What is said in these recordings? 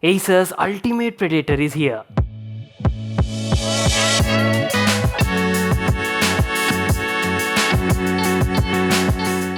Acer's ultimate predator is here.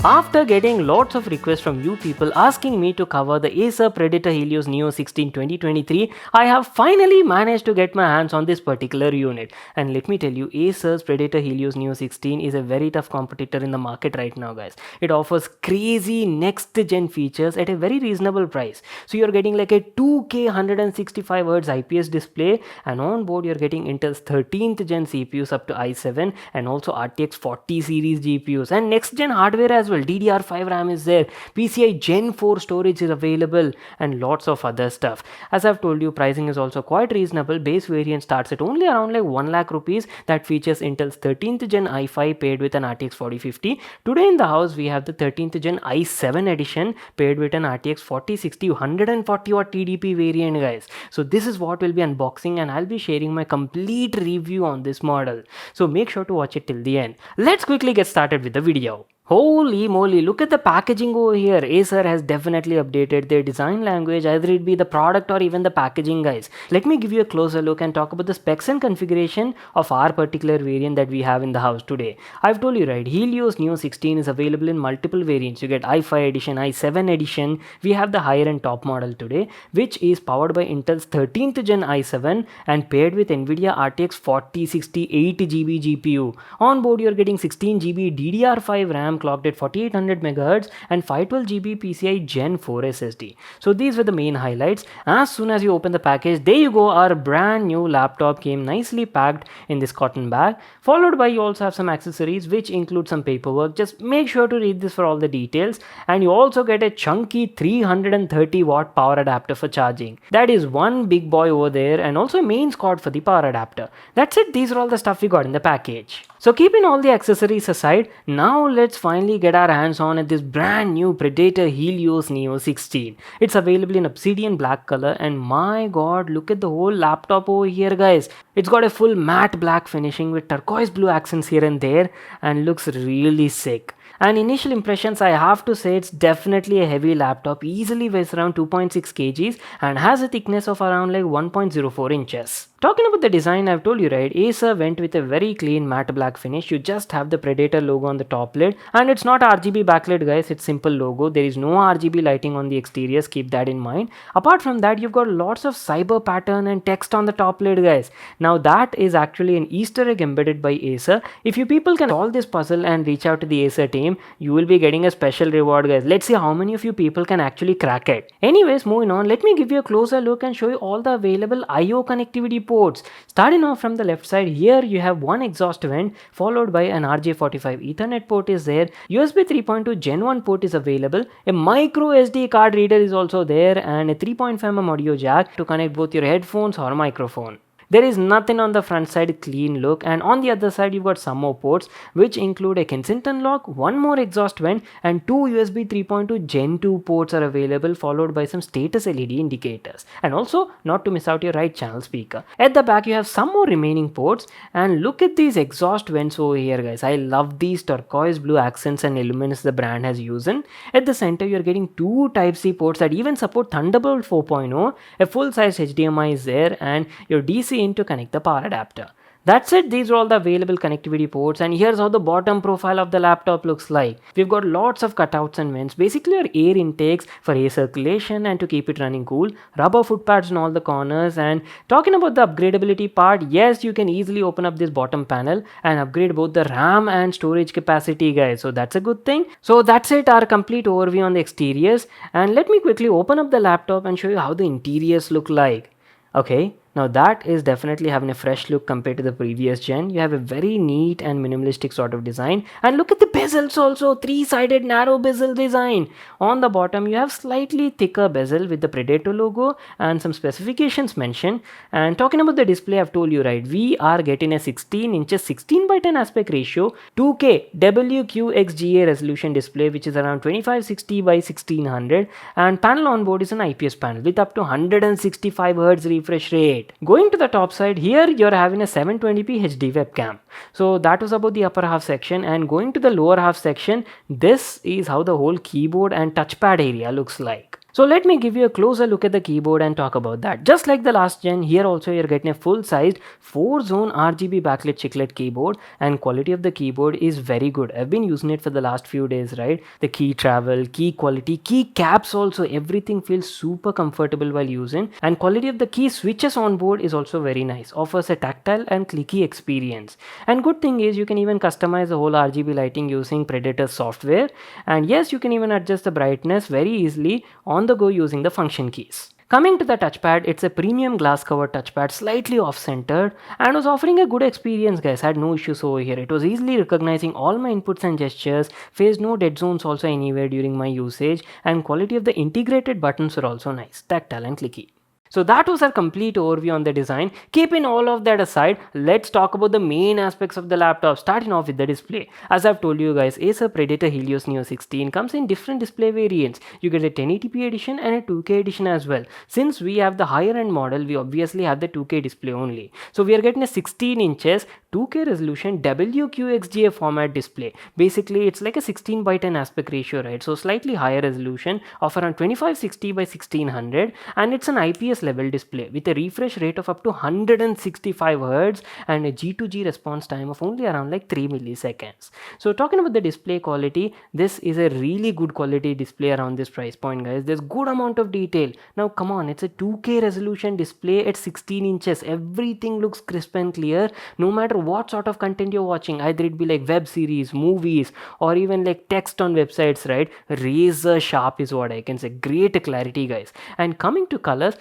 After getting lots of requests from you people asking me to cover the Acer Predator Helios Neo 16 2023, I have finally managed to get my hands on this particular unit. And let me tell you, Acer's Predator Helios Neo 16 is a very tough competitor in the market right now, guys. It offers crazy next gen features at a very reasonable price. So you're getting like a 2K 165Hz IPS display, and on board you're getting Intel's 13th gen CPUs up to i7 and also RTX 40 series GPUs and next gen hardware as well. DDR5 RAM is there, PCI Gen 4 storage is available, and lots of other stuff. As I've told you, pricing is also quite reasonable. Base variant starts at only around like 1 lakh rupees. That features Intel's 13th gen i5 paired with an RTX 4050. Today in the house we have the 13th gen i7 edition paired with an RTX 4060 140 watt TDP variant, guys. So this is what we'll be unboxing, and I'll be sharing my complete review on this model. So make sure to watch it till the end. Let's quickly get started with the video. Holy moly, look at the packaging over here. Acer has definitely updated their design language, either it be the product or even the packaging, guys. Let me give you a closer look and talk about the specs and configuration of our particular variant that we have in the house today. I've told you, right, Helios Neo 16 is available in multiple variants. You get i5 edition, i7 edition. We have the higher and top model today, which is powered by Intel's 13th gen i7 and paired with NVIDIA RTX 4060 8GB GPU. On board you're getting 16GB DDR5 RAM clocked at 4800 MHz and 512GB PCI Gen 4 SSD. So these were the main highlights. As soon as you open the package, there you go, our brand new laptop came nicely packed in this cotton bag, followed by you also have some accessories which include some paperwork. Just make sure to read this for all the details, and you also get a chunky 330 watt power adapter for charging. That is one big boy over there, and also a mains cord for the power adapter. That's it. These are all the stuff we got in the package. So keeping all the accessories aside, now let's finally get our hands on at this brand new Predator Helios Neo 16. It's available in obsidian black color, and my god, look at the whole laptop over here, guys. It's got a full matte black finishing with turquoise blue accents here and there, and looks really sick. And initial impressions, I have to say, it's definitely a heavy laptop, easily weighs around 2.6 kgs and has a thickness of around like 1.04 inches. Talking about the design, I've told you, right, Acer went with a very clean matte black finish. You just have the Predator logo on the top lid, and it's not RGB backlit, guys, it's simple logo. There is no RGB lighting on the exteriors, keep that in mind. Apart from that, you've got lots of cyber pattern and text on the top lid, guys. Now that is actually an Easter egg embedded by Acer. If you people can solve this puzzle and reach out to the Acer team, you will be getting a special reward, guys. Let's see how many of you people can actually crack it. Anyways, moving on, let me give you a closer look and show you all the available IO connectivity ports. Starting off from the left side, here you have one exhaust vent followed by an RJ45 Ethernet port is there. USB 3.2 Gen 1 port is available. A micro SD card reader is also there, and a 3.5mm audio jack to connect both your headphones or microphone. There is nothing on the front side, clean look, and on the other side you've got some more ports which include a Kensington lock, one more exhaust vent, and two USB 3.2 Gen 2 ports are available, followed by some status LED indicators, and also not to miss out your right channel speaker. At the back you have some more remaining ports, and look at these exhaust vents over here, guys. I love these turquoise blue accents and elements the brand has used. At the center you're getting two Type-C ports that even support Thunderbolt 4.0, a full-size HDMI is there, and your DC in to connect the power adapter. That's it. These are all the available connectivity ports, and here's how the bottom profile of the laptop looks like. We've got lots of cutouts and vents, basically our air intakes for air circulation and to keep it running cool, rubber foot pads in all the corners. And talking about the upgradability part, yes, you can easily open up this bottom panel and upgrade both the RAM and storage capacity, guys, so that's a good thing. So that's it, our complete overview on the exteriors, and let me quickly open up the laptop and show you how the interiors look like. Okay, now that is definitely having a fresh look compared to the previous gen. You have a very neat and minimalistic sort of design, and look at the bezels also, three-sided narrow bezel design. On the bottom you have slightly thicker bezel with the Predator logo and some specifications mentioned. And talking about the display, I've told you, right, we are getting a 16 inches 16:10 aspect ratio 2K WQXGA resolution display, which is around 2560 by 1600, and panel on board is an IPS panel with up to 165 Hz refresh rate. Going to the top side, here you're having a 720p HD webcam. So that was about the upper half section, and going to the lower half section, this is how the whole keyboard and touchpad area looks like. So let me give you a closer look at the keyboard and talk about that. Just like the last gen, here also you're getting a full-sized 4-zone RGB backlit chiclet keyboard, and quality of the keyboard is very good. I've been using it for the last few days, right? The key travel, key quality, key caps also, everything feels super comfortable while using, and quality of the key switches on board is also very nice. Offers a tactile and clicky experience. And good thing is you can even customize the whole RGB lighting using Predator software, and yes, you can even adjust the brightness very easily on the go using the function keys. Coming to the touchpad, it's a premium glass covered touchpad, slightly off centered, and was offering a good experience, guys. Had no issues over here. It was easily recognizing all my inputs and gestures, faced no dead zones also anywhere during my usage, and quality of the integrated buttons were also nice, tactile and clicky. So that was our complete overview on the design. Keeping all of that aside, let's talk about the main aspects of the laptop, starting off with the display. As I've told you guys, Acer Predator Helios Neo 16 comes in different display variants. You get a 1080p edition and a 2K edition as well. Since we have the higher end model, we obviously have the 2K display only. So we are getting a 16 inches 2K resolution WQXGA format display. Basically, it's like a 16 by 10 aspect ratio, right? So slightly higher resolution of around 2560 by 1600, and it's an IPS level display with a refresh rate of up to 165 Hz and a G2G response time of only around like 3 milliseconds. So talking about the display quality, this is a really good quality display around this price point, guys. There's good amount of detail. Now come on, it's a 2K resolution display at 16 inches. Everything looks crisp and clear, no matter what sort of content you're watching, either it be like web series, movies, or even like text on websites, right? Razor sharp is what I can say. Great clarity, guys. And coming to colors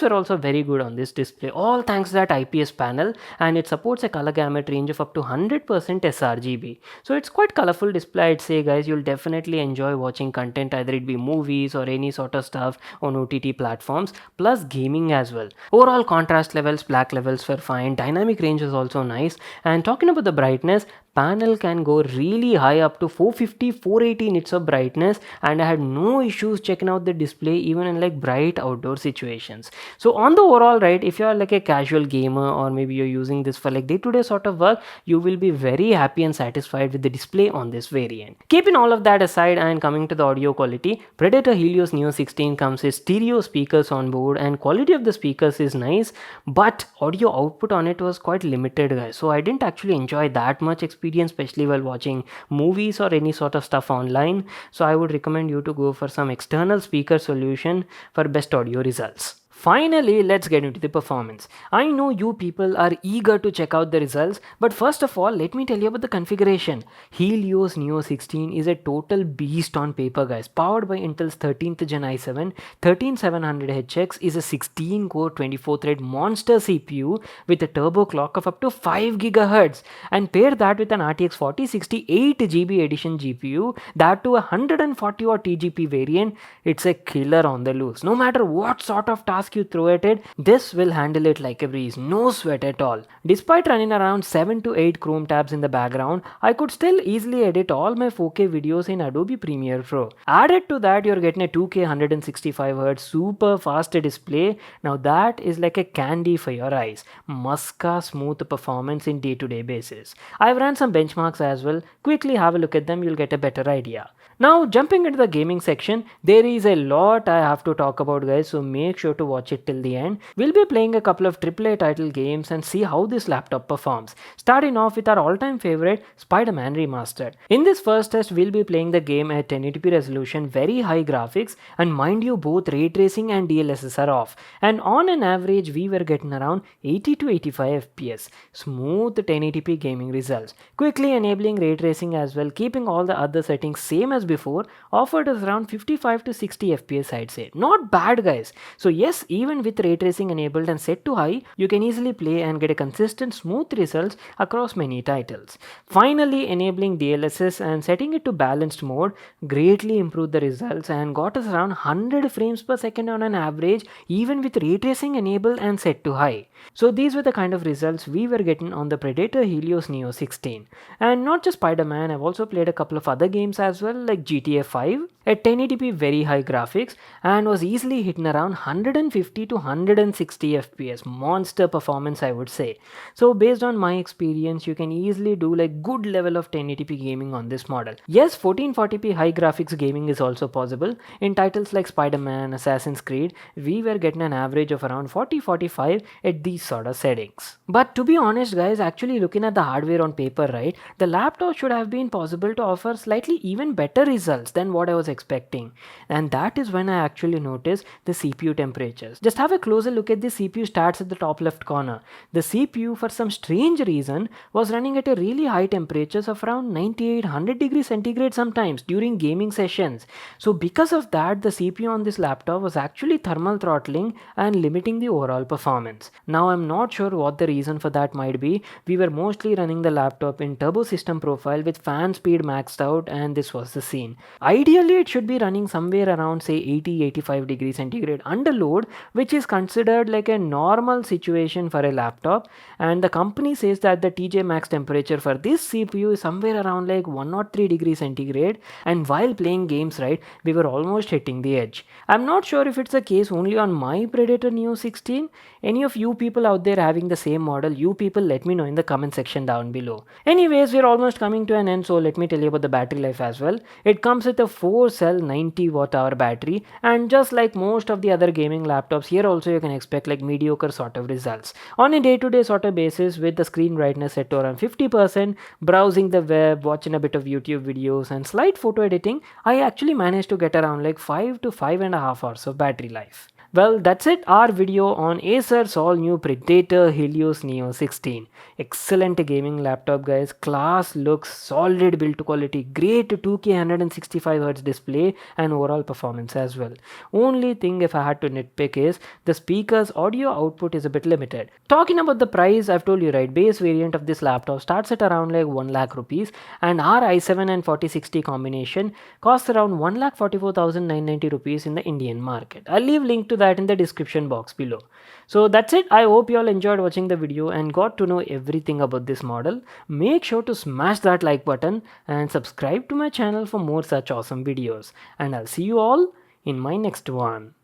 were also very good on this display, all thanks to that IPS panel, and it supports a color gamut range of up to 100% sRGB. So it's quite colorful display, I'd say, guys. You'll definitely enjoy watching content, either it be movies or any sort of stuff on OTT platforms, plus gaming as well. Overall contrast levels, black levels were fine, dynamic range is also nice. And talking about the brightness, panel can go really high up to 450-480 nits of brightness, and I had no issues checking out the display even in like bright outdoor situations. So on the overall, right, if you are like a casual gamer or maybe you're using this for like day-to-day sort of work, you will be very happy and satisfied with the display on this variant. Keeping all of that aside and coming to the audio quality, Predator Helios Neo 16 comes with stereo speakers on board, and quality of the speakers is nice, but audio output on it was quite limited, guys. So I didn't actually enjoy that much experience, especially while watching movies or any sort of stuff online. So I would recommend you to go for some external speaker solution for best audio results. Finally, let's get into the performance. I know you people are eager to check out the results, but first of all, let me tell you about the configuration. Helios Neo 16 is a total beast on paper, guys. Powered by Intel's 13th Gen i7, 13700HX is a 16-core 24-thread monster CPU with a turbo clock of up to 5 GHz, and pair that with an RTX 4060 8GB edition GPU, that to a 140 watt TGP variant. It's a killer on the loose. No matter what sort of task you throw at it, this will handle it like a breeze, no sweat at all. Despite running around 7 to 8 Chrome tabs in the background, I could still easily edit all my 4K videos in Adobe Premiere Pro. Added to that, you're getting a 2K 165Hz super fast display. Now that is like a candy for your eyes. Muska smooth performance in day-to-day basis. I've ran some benchmarks as well. Quickly have a look at them, you'll get a better idea. Now jumping into the gaming section, there is a lot I have to talk about, guys, so make sure to watch it till the end. We'll be playing a couple of AAA title games and see how this laptop performs. Starting off with our all-time favorite, Spider-Man Remastered. In this first test, we'll be playing the game at 1080p resolution, very high graphics, and mind you, both ray tracing and DLSS are off. And on an average, we were getting around 80 to 85 FPS. Smooth 1080p gaming results. Quickly enabling ray tracing as well, keeping all the other settings same as before, offered us around 55 to 60 FPS, I'd say. Not bad, guys. So yes, even with ray tracing enabled and set to high, you can easily play and get a consistent smooth results across many titles. Finally, enabling DLSS and setting it to balanced mode greatly improved the results and got us around 100 frames per second on an average, even with ray tracing enabled and set to high. So these were the kind of results we were getting on the Predator Helios Neo 16. And not just Spider-Man, I've also played a couple of other games as well, like GTA 5 at 1080p very high graphics and was easily hitting around 150 to 160 fps, monster performance I would say. So based on my experience, you can easily do like good level of 1080p gaming on this model. Yes, 1440p high graphics gaming is also possible. In titles like Spider-Man, Assassin's Creed, we were getting an average of around 40-45 at these sort of settings. But to be honest guys, actually looking at the hardware on paper, right, the laptop should have been possible to offer slightly even better results than what I was expecting. And that is when I actually noticed the CPU temperatures. Just have a closer look at the CPU stats at the top left corner. The CPU for some strange reason was running at a really high temperatures of around 9800 degrees centigrade sometimes during gaming sessions. So because of that, the CPU on this laptop was actually thermal throttling and limiting the overall performance. Now I'm not sure what the reason for that might be. We were mostly running the laptop in turbo system profile with fan speed maxed out, and this was the scene. Ideally it should be running somewhere around say 80-85 degrees centigrade under load, which is considered like a normal situation for a laptop, and the company says that the TJ max temperature for this CPU is somewhere around like 103 degrees centigrade, and while playing games, right, we were almost hitting the edge. I'm not sure if it's the case only on my Predator Neo 16. Any of you people out there having the same model, you people let me know in the comment section down below. Anyways, we're almost coming to an end, so let me tell you about the battery life as well. It comes with a 4 cell 90 watt hour battery, and just like most of the other gaming laptops, here also you can expect like mediocre sort of results. On a day-to-day sort of basis, with the screen brightness set to around 50%, browsing the web, watching a bit of YouTube videos and slight photo editing, I actually managed to get around like 5 to 5.5 hours of battery life. Well, that's it, our video on Acer's all new Predator Helios Neo 16. Excellent gaming laptop guys, class looks, solid build quality, great 2K 165Hz display and overall performance as well. Only thing if I had to nitpick is the speaker's audio output is a bit limited. Talking about the price, I've told you right, base variant of this laptop starts at around like 1 lakh rupees, and our i7 and 4060 combination costs around 1,44,990 rupees in the Indian market. I'll leave link to that in the description box below. So that's it. I hope you all enjoyed watching the video and got to know everything about this model. Make sure to smash that like button and subscribe to my channel for more such awesome videos. And I'll see you all in my next one.